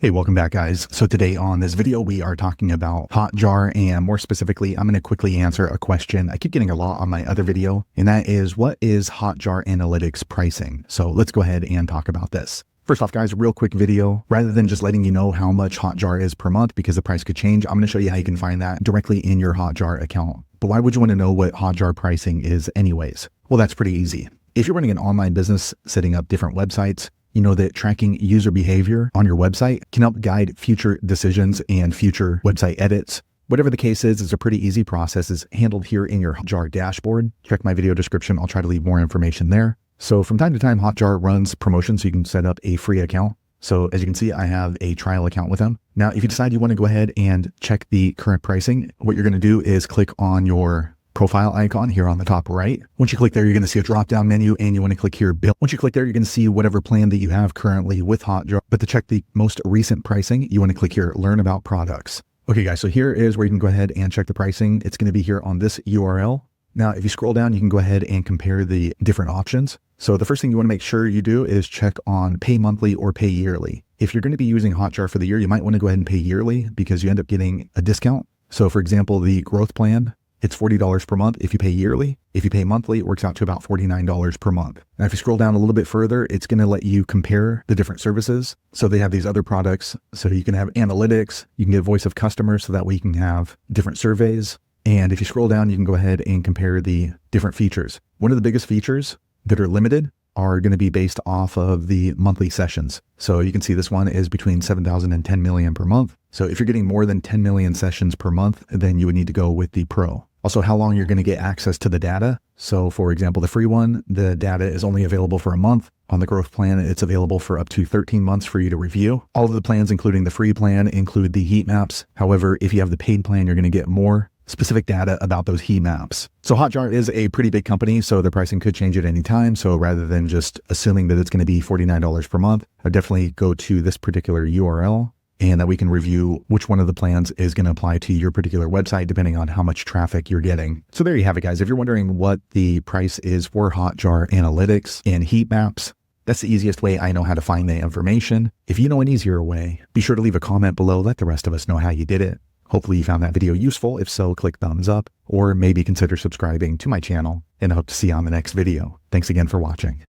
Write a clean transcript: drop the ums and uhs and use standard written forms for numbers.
Hey, welcome back guys. So today on this video, we are talking about Hotjar, and more specifically, I'm going to quickly answer a question I keep getting a lot on my other video, and that is, what is Hotjar Analytics pricing? So let's go ahead and talk about this. First off guys, real quick video, rather than just letting you know how much Hotjar is per month because the price could change, I'm going to show you how you can find that directly in your Hotjar account. But why would you want to know what Hotjar pricing is anyways? Well, that's pretty easy. If you're running an online business, setting up different websites, you know that tracking user behavior on your website can help guide future decisions and future website edits. Whatever the case is, it's a pretty easy process. It's handled here in your Hotjar dashboard. Check my video description. I'll try to leave more information there. So from time to time, Hotjar runs promotions so you can set up a free account. So as you can see, I have a trial account with them. Now, if you decide you want to go ahead and check the current pricing, what you're going to do is click on your profile icon here on the top right. Once you click there, you're going to see a drop-down menu and you want to click here, Bill. Once you click there, you're going to see whatever plan that you have currently with Hotjar. But to check the most recent pricing, you want to click here, Learn About Products. Okay guys, so here is where you can go ahead and check the pricing. It's going to be here on this URL. Now, if you scroll down, you can go ahead and compare the different options. So the first thing you want to make sure you do is check on pay monthly or pay yearly. If you're going to be using Hotjar for the year, you might want to go ahead and pay yearly because you end up getting a discount. So for example, the growth plan, it's $40 per month if you pay yearly. If you pay monthly, it works out to about $49 per month. Now, if you scroll down a little bit further, it's going to let you compare the different services. So they have these other products. So you can have analytics, you can get voice of customer, so that way you can have different surveys. And if you scroll down, you can go ahead and compare the different features. One of the biggest features that are limited are going to be based off of the monthly sessions. So you can see this one is between 7,000 and 10 million per month. So if you're getting more than 10 million sessions per month, then you would need to go with the Pro. Also, how long you're going to get access to the data. So for example, the free one, the data is only available for a month. On the growth plan, it's available for up to 13 months for you to review. All of the plans, including the free plan, include the heat maps. However, if you have the paid plan, you're going to get more specific data about those heat maps. So Hotjar is a pretty big company, so the pricing could change at any time. So rather than just assuming that it's going to be $49 per month, I'd definitely go to this particular URL and that we can review which one of the plans is going to apply to your particular website depending on how much traffic you're getting. So there you have it guys. If you're wondering what the price is for Hotjar Analytics and heat maps, that's the easiest way I know how to find the information. If you know an easier way, be sure to leave a comment below. Let the rest of us know how you did it. Hopefully you found that video useful. If so, click thumbs up or maybe consider subscribing to my channel, and I hope to see you on the next video. Thanks again for watching.